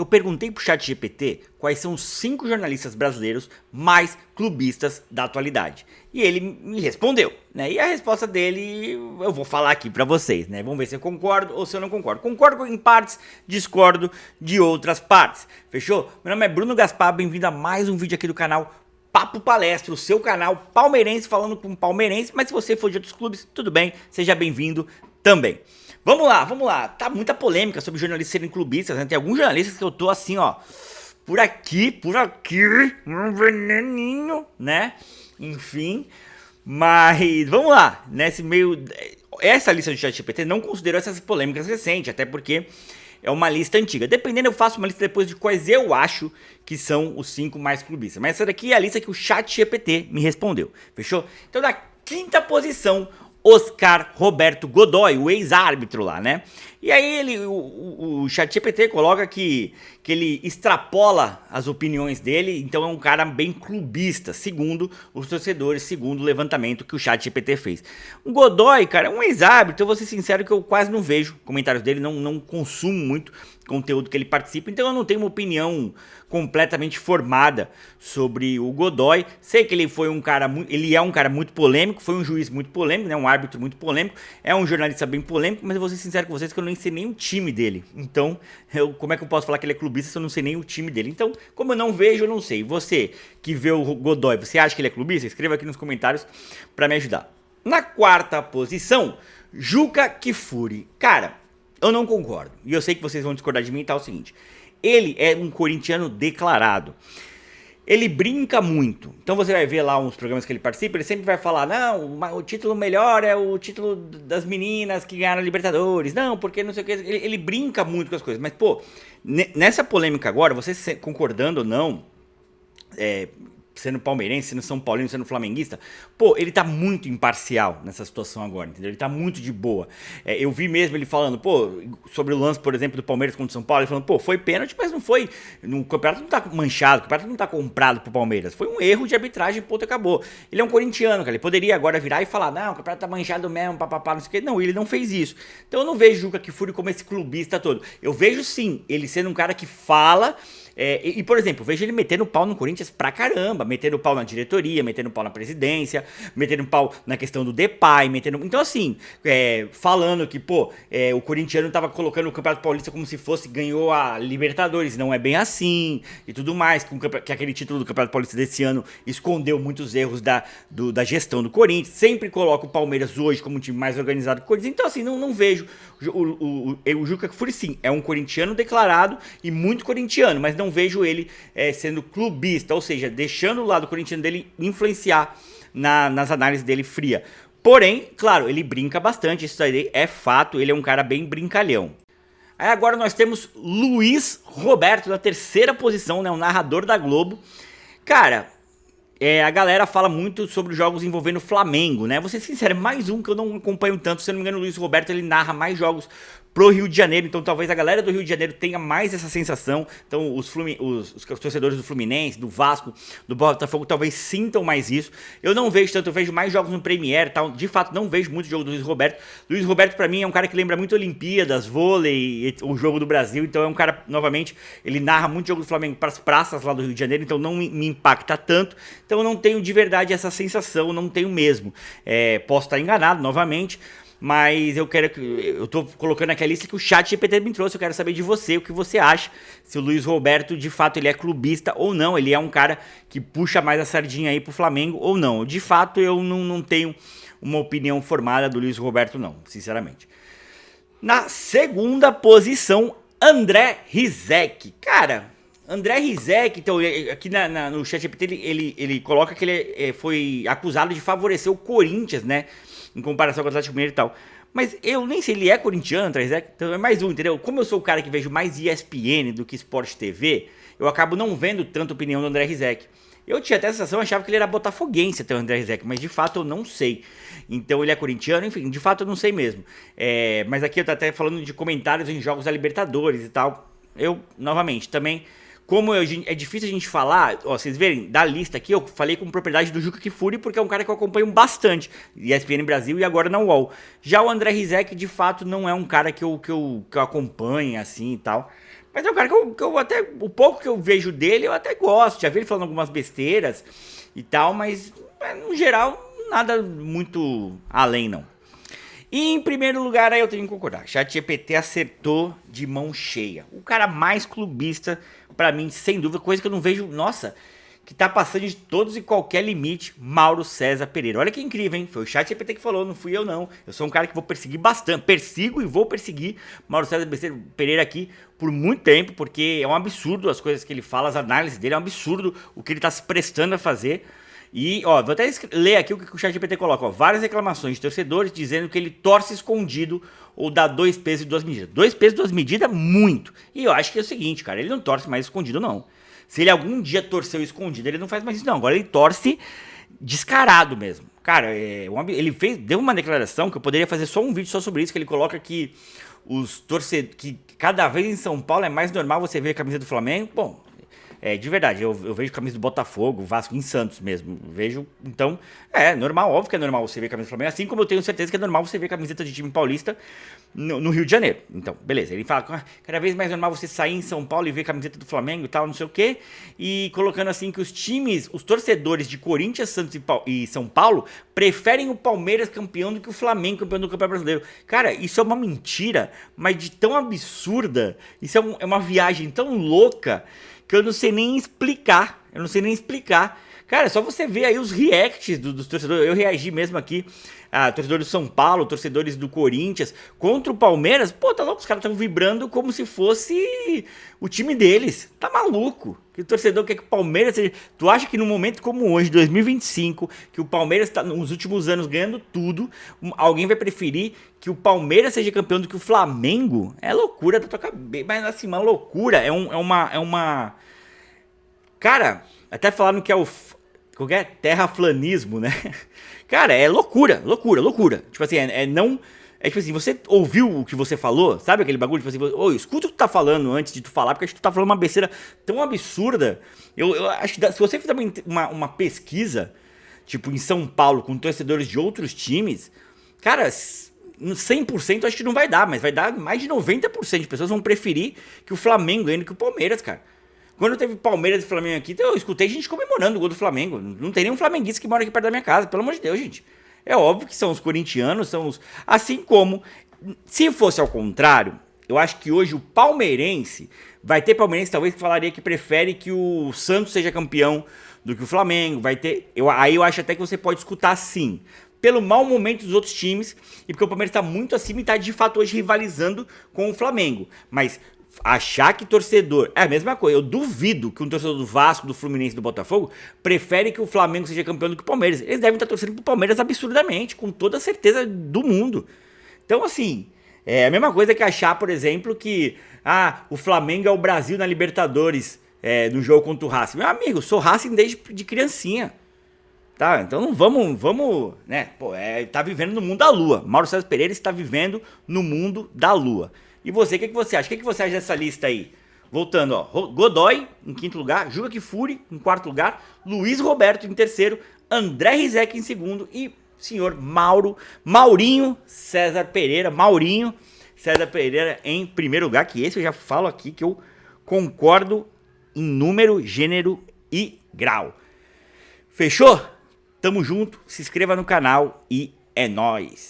Eu perguntei pro ChatGPT quais são os 5 jornalistas brasileiros mais clubistas da atualidade. E ele me respondeu, né? E a resposta dele eu vou falar aqui pra vocês, né? Vamos ver se eu concordo ou se eu não concordo. Concordo em partes, discordo de outras partes. Fechou? Meu nome é Bruno Gaspar, bem-vindo a mais um vídeo aqui do canal Papo Palestra, o seu canal palmeirense falando com palmeirense, mas se você for de outros clubes, tudo bem, seja bem-vindo também. Vamos lá, tá muita polêmica sobre jornalistas serem clubistas, né? Tem alguns jornalistas que eu tô assim, ó, por aqui, um veneninho, né? Enfim, mas vamos lá, nesse meio, essa lista do ChatGPT não considerou essas polêmicas recentes, até porque é uma lista antiga. Dependendo, eu faço uma lista depois de quais eu acho que são os 5 mais clubistas. Mas essa daqui é a lista que o ChatGPT me respondeu, fechou? Então, na 5ª posição, Oscar Roberto Godoy, o ex-árbitro lá, né? E aí o ChatGPT coloca que ele extrapola as opiniões dele, então é um cara bem clubista, segundo os torcedores, segundo o levantamento que o ChatGPT fez. O Godoy, cara, é um ex-árbitro, eu vou ser sincero que eu quase não vejo comentários dele, não consumo muito conteúdo que ele participa, então eu não tenho uma opinião completamente formada sobre o Godoy. Sei que ele foi ele é um cara muito polêmico, foi um juiz muito polêmico, né, um árbitro muito polêmico, é um jornalista bem polêmico, mas eu vou ser sincero com vocês que eu nem sei nem o time dele. Então, como é que eu posso falar que ele é clubista se eu não sei nem o time dele? Então, como eu não vejo, eu não sei. Você que vê o Godoy, você acha que ele é clubista? Escreva aqui nos comentários pra me ajudar. Na 4ª posição, Juca Kfouri. Cara, eu não concordo. E eu sei que vocês vão discordar de mim e tá o seguinte. Ele é um corintiano declarado. Ele brinca muito. Então você vai ver lá uns programas que ele participa, ele sempre vai falar, não, o título melhor é o título das meninas que ganharam a Libertadores. Não, porque não sei o que. Ele brinca muito com as coisas. Mas, pô, nessa polêmica agora, você concordando ou não, sendo palmeirense, sendo São Paulino, sendo flamenguista, pô, ele tá muito imparcial nessa situação agora, entendeu? Ele tá muito de boa. Eu vi mesmo ele falando, pô, sobre o lance, por exemplo, do Palmeiras contra o São Paulo, ele falando, pô, foi pênalti, mas não foi, o campeonato não tá manchado, o campeonato não tá comprado pro Palmeiras, foi um erro de arbitragem, ponto, acabou. Ele é um corintiano, cara, ele poderia agora virar e falar, não, o campeonato tá manchado mesmo, papapá, não sei o que, não, ele não fez isso. Então eu não vejo o Juca Kfouri como esse clubista todo. Eu vejo sim, ele sendo um cara que fala. Por exemplo, eu vejo ele metendo pau no Corinthians pra caramba, metendo pau na diretoria, metendo pau na presidência, metendo pau na questão do Depay, então assim, falando que, pô, o corintiano tava colocando o Campeonato Paulista como se fosse, ganhou a Libertadores, não é bem assim, e tudo mais, que aquele título do Campeonato Paulista desse ano escondeu muitos erros da gestão do Corinthians, sempre coloca o Palmeiras hoje como um time mais organizado que o Corinthians, então assim, não vejo, o Juca Kfouri sim, é um corintiano declarado e muito corintiano, mas não vejo ele sendo clubista, ou seja, deixando o lado corintiano dele influenciar nas análises dele fria. Porém, claro, ele brinca bastante, isso aí é fato, ele é um cara bem brincalhão. Aí agora nós temos Luiz Roberto na 3ª posição, né, o narrador da Globo. Cara, a galera fala muito sobre os jogos envolvendo o Flamengo, né? Vou ser sincero, mais um que eu não acompanho tanto, se não me engano, o Luiz Roberto ele narra mais jogos pro Rio de Janeiro, então talvez a galera do Rio de Janeiro tenha mais essa sensação, então os torcedores do Fluminense, do Vasco, do Botafogo talvez sintam mais isso. Eu não vejo tanto, eu vejo mais jogos no Premier, tal. De fato não vejo muito jogo do Luiz Roberto. Luiz Roberto pra mim é um cara que lembra muito Olimpíadas, vôlei, o jogo do Brasil, então é um cara, novamente, ele narra muito jogo do Flamengo pras praças lá do Rio de Janeiro, então não me impacta tanto, então eu não tenho de verdade essa sensação, não tenho mesmo. Posso estar enganado novamente, mas eu tô colocando aqui a lista que o ChatGPT me trouxe, eu quero saber de você, o que você acha, se o Luiz Roberto de fato ele é clubista ou não, ele é um cara que puxa mais a sardinha aí pro Flamengo ou não. De fato eu não tenho uma opinião formada do Luiz Roberto não, sinceramente. Na 2ª posição, André Rizek. Cara, André Rizek, então, aqui no ChatGPT ele coloca que ele foi acusado de favorecer o Corinthians, né? Em comparação com o Atlético Mineiro e tal. Mas eu nem sei, ele é corintiano, André Rizek? Então é mais um, entendeu? Como eu sou o cara que vejo mais ESPN do que Sport TV, eu acabo não vendo tanta opinião do André Rizek. Eu tinha até a sensação, achava que ele era botafoguense até o André Rizek, mas de fato eu não sei. Então ele é corintiano, enfim, de fato eu não sei mesmo. Mas aqui eu tô até falando de comentários em jogos da Libertadores e tal. Eu, novamente, também Como é difícil a gente falar, ó, vocês verem, da lista aqui, eu falei com propriedade do Juca Kfouri, porque é um cara que eu acompanho bastante, ESPN Brasil e agora na UOL. Já o André Rizek, de fato, não é um cara que eu acompanho, assim, e tal. Mas é um cara que eu até, o pouco que eu vejo dele, eu até gosto. Já vi ele falando algumas besteiras e tal, mas no geral, nada muito além, não. E em primeiro lugar, aí eu tenho que concordar. ChatGPT acertou de mão cheia. O cara mais clubista, pra mim, sem dúvida, coisa que eu não vejo, nossa, que tá passando de todos e qualquer limite, Mauro César Pereira. Olha que incrível, hein? Foi o ChatGPT que falou, não fui eu não. Eu sou um cara que vou perseguir bastante, persigo e vou perseguir Mauro César Pereira aqui por muito tempo, porque é um absurdo as coisas que ele fala, as análises dele, é um absurdo o que ele tá se prestando a fazer. E, ó, vou até ler aqui o que o ChatGPT coloca, ó, várias reclamações de torcedores dizendo que ele torce escondido ou dá 2 pesos e 2 medidas. 2 pesos e 2 medidas, muito. E eu acho que é o seguinte, cara, ele não torce mais escondido, não. Se ele algum dia torceu escondido, ele não faz mais isso, não. Agora ele torce descarado mesmo. Cara, ele deu uma declaração que eu poderia fazer só um vídeo só sobre isso, que ele coloca que os torcedores, que cada vez em São Paulo é mais normal você ver a camisa do Flamengo. Bom, de verdade, eu vejo camisa do Botafogo, Vasco, em Santos mesmo. Vejo, então, normal, óbvio que é normal você ver camisa do Flamengo, assim como eu tenho certeza que é normal você ver camiseta de time paulista no Rio de Janeiro. Então, beleza, ele fala, cada vez mais normal você sair em São Paulo e ver camiseta do Flamengo e tal, não sei o quê, e colocando assim que os torcedores de Corinthians, Santos e São Paulo preferem o Palmeiras campeão do que o Flamengo campeão do Campeonato Brasileiro. Cara, isso é uma mentira, mas de tão absurda, isso é uma viagem tão louca, que eu não sei nem explicar. Cara, é só você ver aí os reacts dos torcedores. Eu reagi mesmo aqui a torcedores do São Paulo, torcedores do Corinthians contra o Palmeiras. Pô, tá louco, os caras estão vibrando como se fosse o time deles. Tá maluco? Que o torcedor quer que o Palmeiras seja... Tu acha que num momento como hoje, 2025, que o Palmeiras tá nos últimos anos ganhando tudo, alguém vai preferir que o Palmeiras seja campeão do que o Flamengo? É loucura da tua cabeça. Mas assim, uma loucura. É uma... Cara, até falaram que é o terraflanismo, né? Cara, é loucura. Tipo assim, não... É tipo assim, você ouviu o que você falou? Sabe aquele bagulho? Tipo assim, ô, escuta o que tu tá falando antes de tu falar, porque acho que tu tá falando uma besteira tão absurda. Eu acho que se você fizer uma pesquisa, tipo, em São Paulo, com torcedores de outros times, cara, 100% acho que não vai dar, mas vai dar mais de 90% de pessoas vão preferir que o Flamengo ganhe do que o Palmeiras, cara. Quando teve Palmeiras e Flamengo aqui, eu escutei gente comemorando o gol do Flamengo. Não tem nenhum flamenguista que mora aqui perto da minha casa, pelo amor de Deus, gente. É óbvio que são os corintianos, são os... Assim como, se fosse ao contrário, eu acho que hoje o palmeirense... Vai ter palmeirense talvez que falaria que prefere que o Santos seja campeão do que o Flamengo. Vai ter... Aí eu acho até que você pode escutar sim. Pelo mau momento dos outros times e porque o Palmeiras está muito acima e está de fato hoje rivalizando com o Flamengo. Mas... achar que torcedor... É a mesma coisa. Eu duvido que um torcedor do Vasco, do Fluminense, do Botafogo prefere que o Flamengo seja campeão do que o Palmeiras. Eles devem estar torcendo pro Palmeiras absurdamente, com toda a certeza do mundo. Então, assim, é a mesma coisa que achar, por exemplo, que o Flamengo é o Brasil na Libertadores, no jogo contra o Racing. Meu amigo, sou Racing desde de criancinha. Tá, então vamos, né? Pô, tá vivendo no mundo da lua. Mauro César Pereira está vivendo no mundo da lua. E você, o que você acha? O que você acha dessa lista aí? Voltando, ó. Godoy em quinto lugar, Juca Kfouri em quarto lugar, Luiz Roberto em terceiro, André Rizek em segundo e senhor Maurinho César Pereira em primeiro lugar, que esse eu já falo aqui que eu concordo em número, gênero e grau. Fechou? Tamo junto, se inscreva no canal e é nóis!